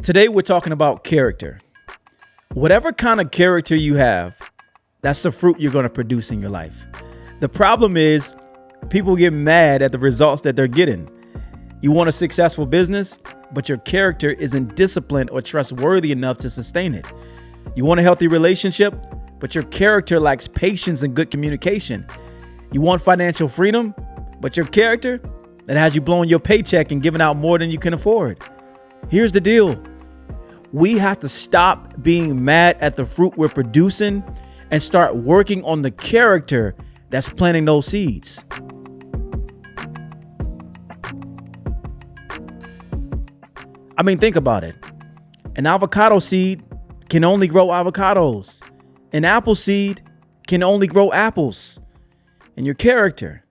Today we're talking about character. Whatever kind of character you have, that's the fruit you're going to produce in your life. The problem is people get mad at the results that they're getting. You want a successful business, but your character isn't disciplined or trustworthy enough to sustain it. You want a healthy relationship, but your character lacks patience and good communication. You want financial freedom, but your character, that has you blowing your paycheck and giving out more than you can afford. Here's the deal. We have to stop being mad at the fruit we're producing and start working on the character that's planting those seeds. I mean, think about it. An avocado seed can only grow avocados. An apple seed can only grow apples. And your character,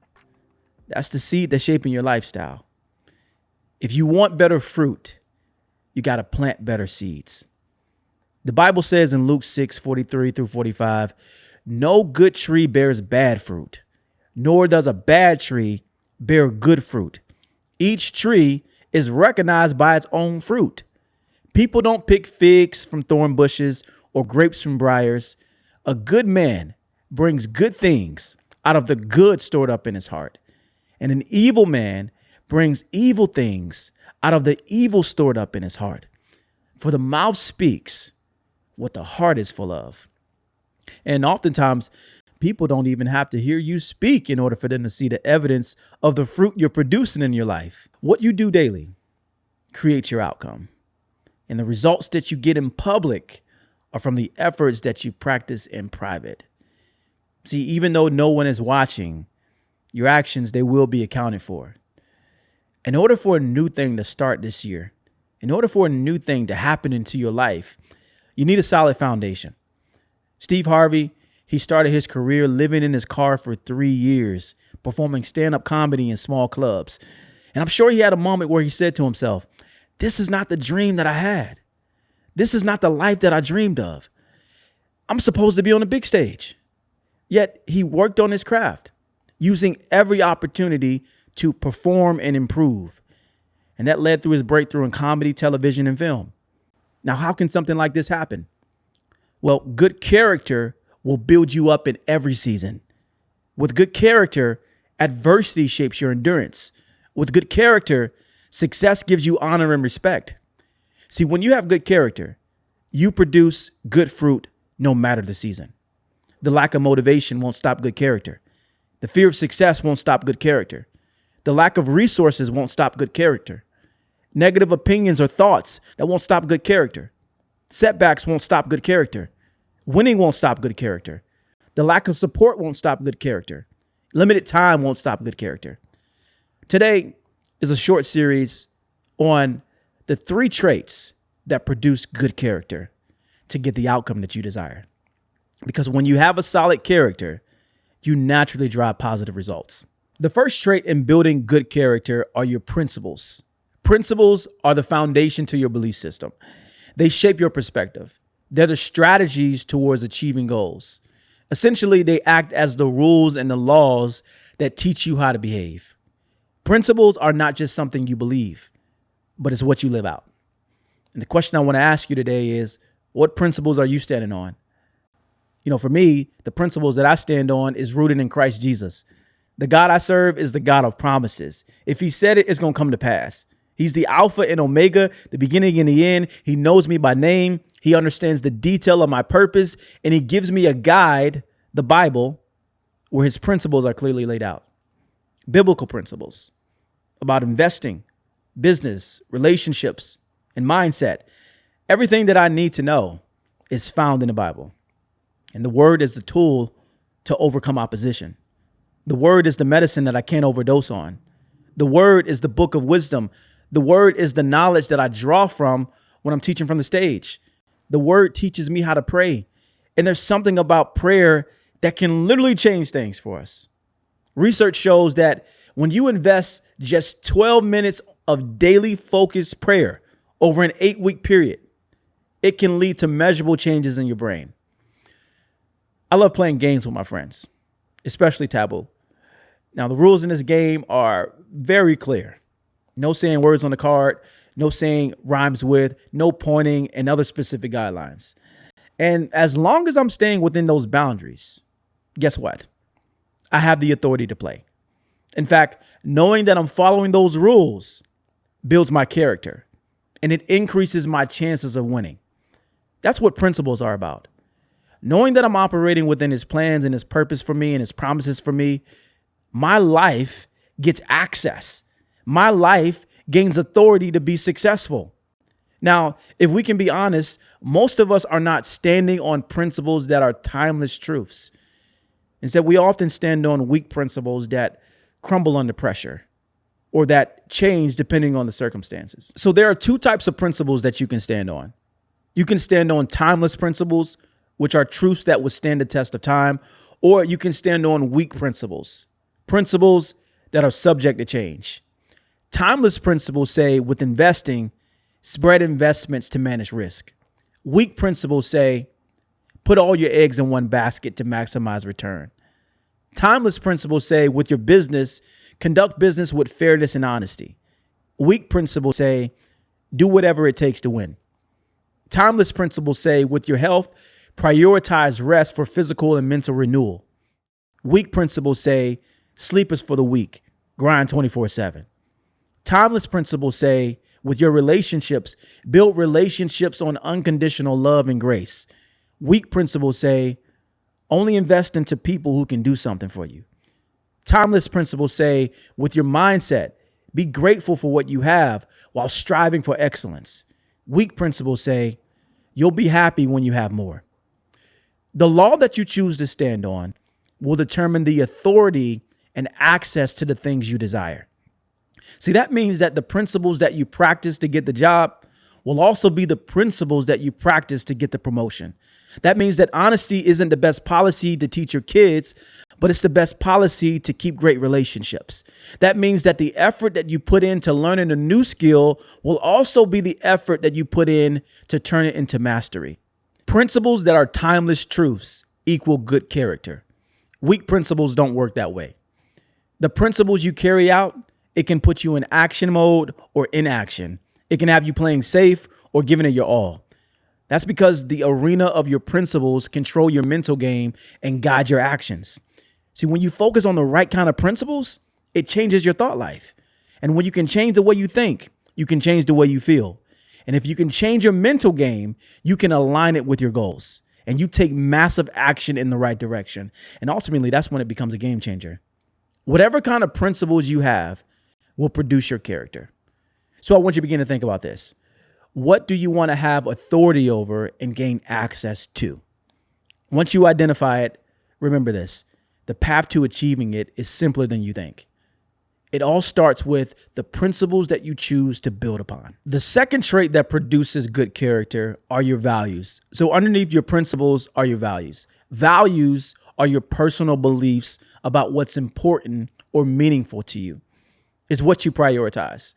that's the seed that's shaping your lifestyle. If you want better fruit, you got to plant better seeds. The Bible says in Luke 6:43 through 45, no good tree bears bad fruit, nor does a bad tree bear good fruit. Each tree is recognized by its own fruit. People don't pick figs from thorn bushes or grapes from briars. A good man brings good things out of the good stored up in his heart, and an evil man brings evil things out of the evil stored up in his heart. For the mouth speaks what the heart is full of. And oftentimes, people don't even have to hear you speak in order for them to see the evidence of the fruit you're producing in your life. What you do daily creates your outcome. And the results that you get in public are from the efforts that you practice in private. See, even though no one is watching, your actions, they will be accounted for. In order for a new thing to start this year, in order for a new thing to happen into your life, you need a solid foundation. Steve Harvey, he started his career living in his car for 3 years, performing stand-up comedy in small clubs. And I'm sure he had a moment where he said to himself, this is not the dream that I had. This is not the life that I dreamed of. I'm supposed to be on a big stage. Yet he worked on his craft, using every opportunity to perform and improve. And that led through his breakthrough in comedy, television, and film. Now, how can something like this happen? Well, good character will build you up in every season. With good character, adversity shapes your endurance. With good character, success gives you honor and respect. See, when you have good character, you produce good fruit no matter the season. The lack of motivation won't stop good character. The fear of success won't stop good character. The lack of resources won't stop good character. Negative opinions or thoughts that won't stop good character. Setbacks won't stop good character. Winning won't stop good character. The lack of support won't stop good character. Limited time won't stop good character. Today is a short series on the 3 traits that produce good character to get the outcome that you desire. Because when you have a solid character, you naturally drive positive results. The first trait in building good character are your principles. Principles are the foundation to your belief system. They shape your perspective. They're the strategies towards achieving goals. Essentially, they act as the rules and the laws that teach you how to behave. Principles are not just something you believe, but it's what you live out. And the question I want to ask you today is, what principles are you standing on? You know, for me, the principles that I stand on is rooted in Christ Jesus. The God I serve is the God of promises. If he said it, it's going to come to pass. He's the Alpha and Omega, the beginning and the end. He knows me by name. He understands the detail of my purpose, and he gives me a guide, the Bible, where his principles are clearly laid out. Biblical principles about investing, business, relationships, and mindset. Everything that I need to know is found in the Bible. And the word is the tool to overcome opposition. The word is the medicine that I can't overdose on. The word is the book of wisdom. The word is the knowledge that I draw from when I'm teaching from the stage. The word teaches me how to pray. And there's something about prayer that can literally change things for us. Research shows that when you invest just 12 minutes of daily focused prayer over an 8-week period, it can lead to measurable changes in your brain. I love playing games with my friends, especially Taboo. Now, the rules in this game are very clear. No saying words on the card, no saying rhymes with, no pointing, and other specific guidelines. And as long as I'm staying within those boundaries, guess what? I have the authority to play. In fact, knowing that I'm following those rules builds my character, and it increases my chances of winning. That's what principles are about. Knowing that I'm operating within his plans and his purpose for me and his promises for me, my life gets access. My life gains authority to be successful. Now, if we can be honest, most of us are not standing on principles that are timeless truths. Instead, we often stand on weak principles that crumble under pressure or that change depending on the circumstances. So there are two types of principles that you can stand on. You can stand on timeless principles, which are truths that withstand the test of time, or you can stand on weak principles, principles that are subject to change. Timeless principles say with investing, spread investments to manage risk. Weak principles say put all your eggs in one basket to maximize return. Timeless principles say with your business, conduct business with fairness and honesty. Weak principles say do whatever it takes to win. Timeless principles say with your health, prioritize rest for physical and mental renewal. Weak principles say sleep is for the weak, grind 24/7. Timeless principles say with your relationships, build relationships on unconditional love and grace. Weak principles say only invest into people who can do something for you. Timeless principles say with your mindset, be grateful for what you have while striving for excellence. Weak principles say you'll be happy when you have more. The law that you choose to stand on will determine the authority and access to the things you desire. See, that means that the principles that you practice to get the job will also be the principles that you practice to get the promotion. That means that honesty isn't the best policy to teach your kids, but it's the best policy to keep great relationships. That means that the effort that you put into learning a new skill will also be the effort that you put in to turn it into mastery. Principles that are timeless truths equal good character. Weak principles don't work that way. The principles you carry out, it can put you in action mode or inaction. It can have you playing safe or giving it your all. That's because the arena of your principles control your mental game and guide your actions. See, when you focus on the right kind of principles, it changes your thought life. And when you can change the way you think, you can change the way you feel. And if you can change your mental game, you can align it with your goals and you take massive action in the right direction. And ultimately, that's when it becomes a game changer. Whatever kind of principles you have will produce your character. So I want you to begin to think about this. What do you want to have authority over and gain access to? Once you identify it, remember this. The path to achieving it is simpler than you think. It all starts with the principles that you choose to build upon. The second trait that produces good character are your values. So underneath your principles are your values. Values are your personal beliefs about what's important or meaningful to you. It's what you prioritize.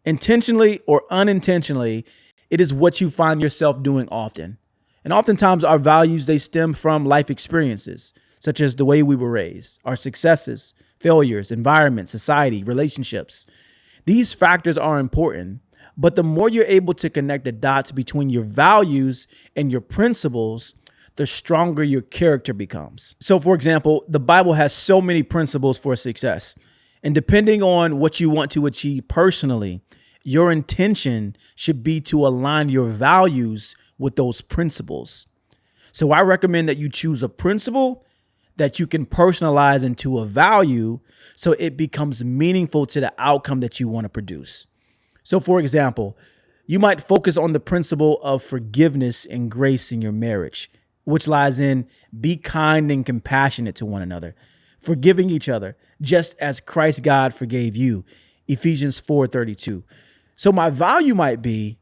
Intentionally or unintentionally, it is what you find yourself doing often. And oftentimes our values, they stem from life experiences, such as the way we were raised, our successes, failures, environment, society, relationships. These factors are important, but the more you're able to connect the dots between your values and your principles, the stronger your character becomes. So for example, the Bible has so many principles for success. And depending on what you want to achieve personally, your intention should be to align your values with those principles. So I recommend that you choose a principle that you can personalize into a value so it becomes meaningful to the outcome that you want to produce. So for example, you might focus on the principle of forgiveness and grace in your marriage, which lies in be kind and compassionate to one another, forgiving each other, just as Christ God forgave you, Ephesians 4:32. So my value might be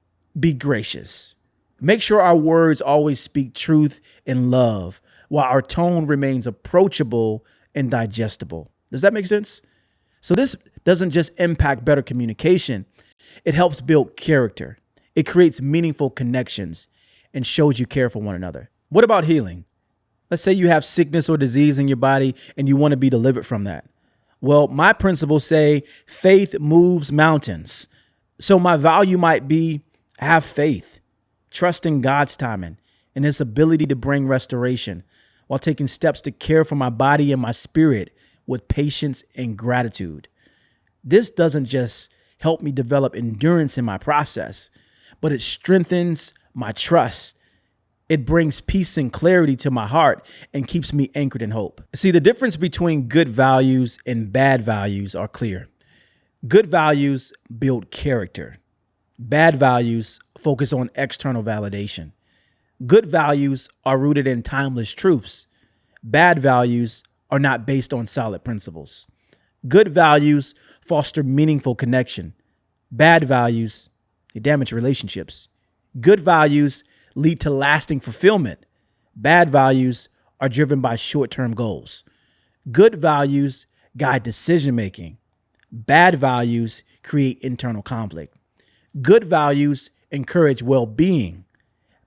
gracious. Make sure our words always speak truth and love, while our tone remains approachable and digestible. Does that make sense? So this doesn't just impact better communication. It helps build character. It creates meaningful connections and shows you care for one another. What about healing? Let's say you have sickness or disease in your body and you want to be delivered from that. Well, my principles say faith moves mountains. So my value might be have faith, trust in God's timing and his ability to bring restoration while taking steps to care for my body and my spirit with patience and gratitude. This doesn't just help me develop endurance in my process, but it strengthens my trust. It brings peace and clarity to my heart and keeps me anchored in hope. See, the difference between good values and bad values are clear. Good values build character. Bad values focus on external validation. Good values are rooted in timeless truths. Bad values are not based on solid principles. Good values foster meaningful connection. Bad values, they damage relationships. Good values lead to lasting fulfillment. Bad values are driven by short-term goals. Good values guide decision-making. Bad values create internal conflict. Good values encourage well-being.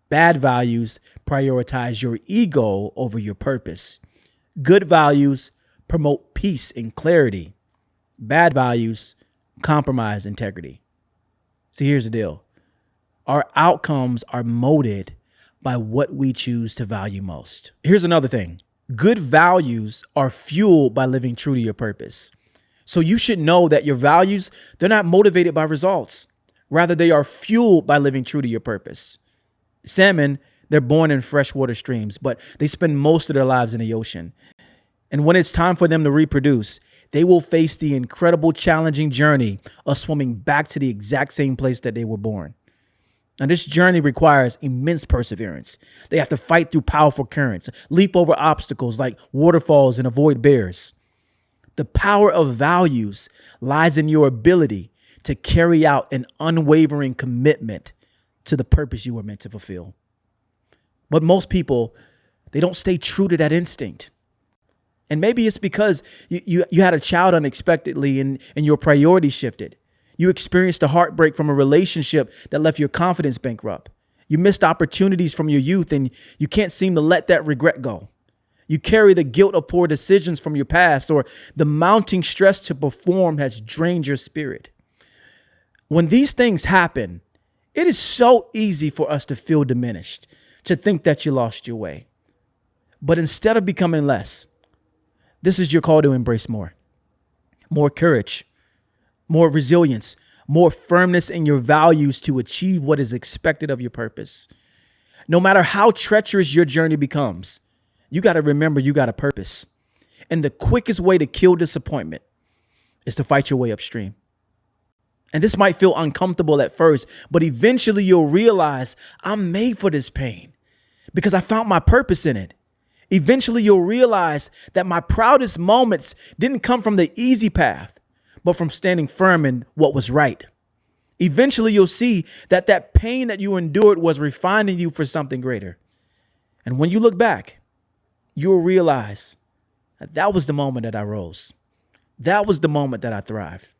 Bad values prioritize your ego over your purpose. Good values promote peace and clarity. Bad values compromise integrity. See, here's the deal. Our outcomes are molded by what we choose to value most. Here's another thing. Good values are fueled by living true to your purpose. So you should know that your values, they're not motivated by results. Rather, they are fueled by living true to your purpose. Salmon, they're born in freshwater streams, but they spend most of their lives in the ocean. And when it's time for them to reproduce, they will face the incredible challenging journey of swimming back to the exact same place that they were born. Now, this journey requires immense perseverance. They have to fight through powerful currents, leap over obstacles like waterfalls, and avoid bears. The power of values lies in your ability to carry out an unwavering commitment to the purpose you were meant to fulfill. But most people, they don't stay true to that instinct. And maybe it's because you had a child unexpectedly and your priorities shifted. You experienced a heartbreak from a relationship that left your confidence bankrupt. You missed opportunities from your youth and you can't seem to let that regret go. You carry the guilt of poor decisions from your past, or the mounting stress to perform has drained your spirit. When these things happen, it is so easy for us to feel diminished, to think that you lost your way. But instead of becoming less, this is your call to embrace more. More courage, more resilience, more firmness in your values to achieve what is expected of your purpose. No matter how treacherous your journey becomes, you got to remember you got a purpose. And the quickest way to kill disappointment is to fight your way upstream. And this might feel uncomfortable at first, but eventually you'll realize I'm made for this pain because I found my purpose in it. Eventually you'll realize that my proudest moments didn't come from the easy path, but from standing firm in what was right. Eventually you'll see that that pain that you endured was refining you for something greater. And when you look back, you'll realize that was the moment that I rose. That was the moment that I thrived.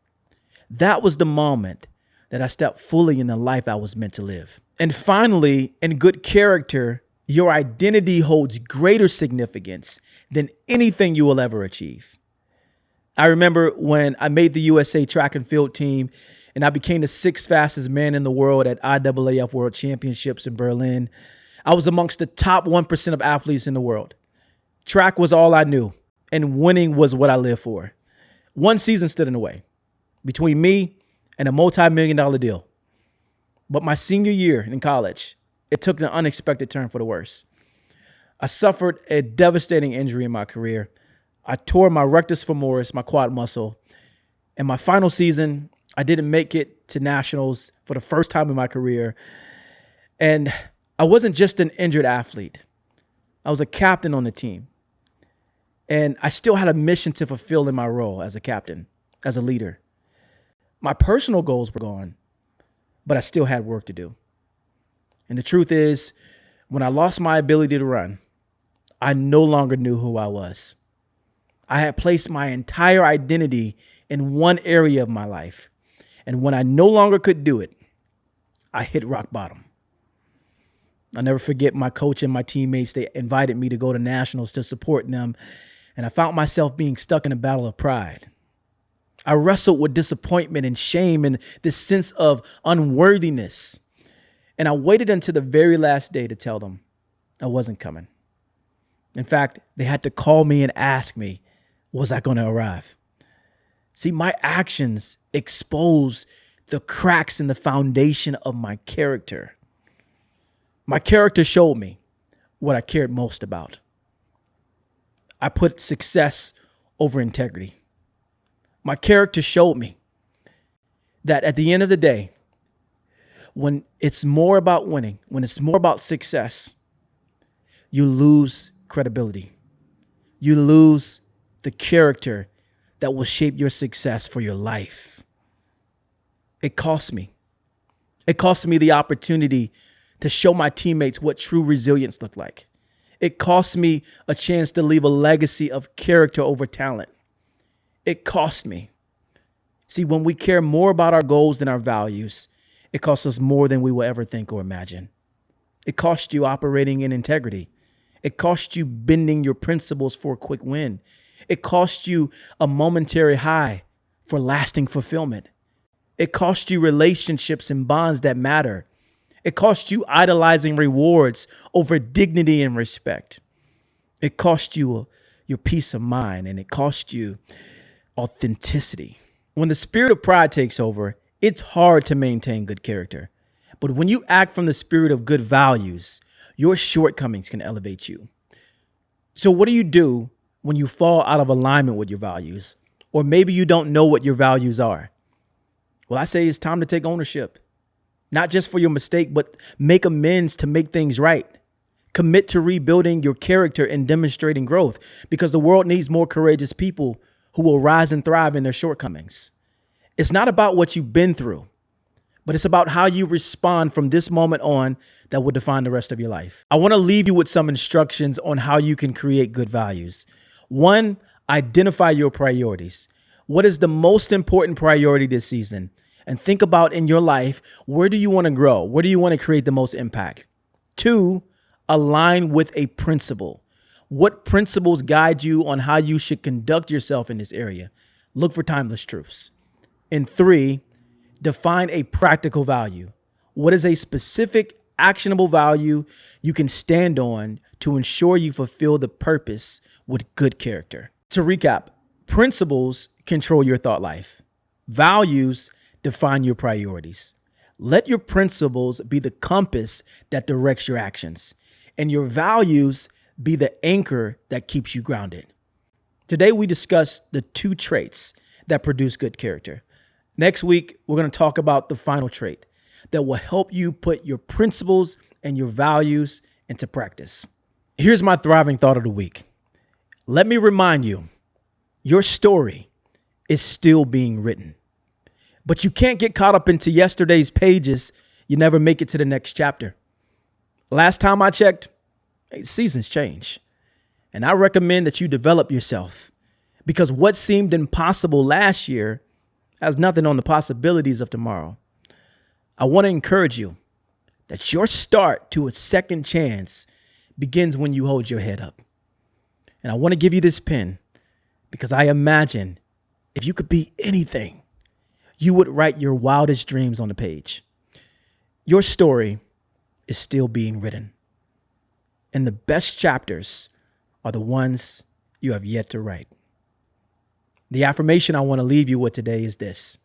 That was the moment that I stepped fully in the life I was meant to live. And finally, in good character, your identity holds greater significance than anything you will ever achieve. I remember when I made the USA track and field team and I became the 6th fastest man in the world at IAAF World Championships in Berlin. I was amongst the top 1% of athletes in the world. Track was all I knew, and winning was what I lived for. One season stood in the way between me and a multi-million-dollar deal. But my senior year in college, it took an unexpected turn for the worse. I suffered a devastating injury in my career. I tore my rectus femoris, my quad muscle. In my final season, I didn't make it to nationals for the first time in my career. And I wasn't just an injured athlete. I was a captain on the team. And I still had a mission to fulfill in my role as a captain, as a leader. My personal goals were gone, but I still had work to do. And the truth is, when I lost my ability to run, I no longer knew who I was. I had placed my entire identity in one area of my life. And when I no longer could do it, I hit rock bottom. I'll never forget my coach and my teammates. They invited me to go to nationals to support them. And I found myself being stuck in a battle of pride. I wrestled with disappointment and shame and this sense of unworthiness. And I waited until the very last day to tell them I wasn't coming. In fact, they had to call me and ask me, was I going to arrive? See, my actions expose the cracks in the foundation of my character. My character showed me what I cared most about. I put success over integrity. My character showed me that at the end of the day, when it's more about winning, when it's more about success, you lose credibility. You lose the character that will shape your success for your life. It cost me. It cost me the opportunity to show my teammates what true resilience looked like. It cost me a chance to leave a legacy of character over talent. It cost me. See, when we care more about our goals than our values, it costs us more than we will ever think or imagine. It costs you operating in integrity. It costs you bending your principles for a quick win. It costs you a momentary high for lasting fulfillment. It costs you relationships and bonds that matter. It costs you idolizing rewards over dignity and respect. It costs you your peace of mind, and it costs you authenticity. When the spirit of pride takes over, it's hard to maintain good character. But when you act from the spirit of good values, your shortcomings can elevate you. So what do you do when you fall out of alignment with your values? Or maybe you don't know what your values are? Well, I say it's time to take ownership. Not just for your mistake, but make amends to make things right. Commit to rebuilding your character and demonstrating growth, because the world needs more courageous people who will rise and thrive in their shortcomings. It's not about what you've been through, but it's about how you respond from this moment on that will define the rest of your life. I want to leave you with some instructions on how you can create good values. 1, identify your priorities. What is the most important priority this season? And think about in your life, where do you want to grow? Where do you want to create the most impact? 2, align with a principle. What principles guide you on how you should conduct yourself in this area? Look for timeless truths. And 3, define a practical value. What is a specific, actionable value you can stand on to ensure you fulfill the purpose with good character? To recap, principles control your thought life. Values define your priorities. Let your principles be the compass that directs your actions, and your values be the anchor that keeps you grounded. Today, we discussed the 2 traits that produce good character. Next week, we're going to talk about the final trait that will help you put your principles and your values into practice. Here's my thriving thought of the week. Let me remind you, your story is still being written. But you can't get caught up into yesterday's pages. You never make it to the next chapter. Last time I checked, seasons change. And I recommend that you develop yourself, because what seemed impossible last year has nothing on the possibilities of tomorrow. I want to encourage you that your start to a second chance begins when you hold your head up. And I want to give you this pen because I imagine if you could be anything, you would write your wildest dreams on the page. Your story is still being written, and the best chapters are the ones you have yet to write. The affirmation I want to leave you with today is this: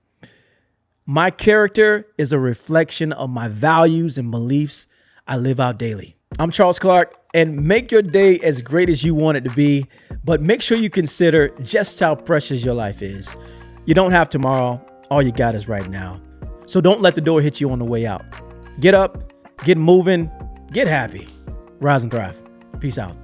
my character is a reflection of my values and beliefs I live out daily. I'm Charles Clark, and make your day as great as you want it to be, but make sure you consider just how precious your life is. You don't have tomorrow. All you got is right now. So don't let the door hit you on the way out. Get up, get moving, get happy. Rise and thrive. Peace out.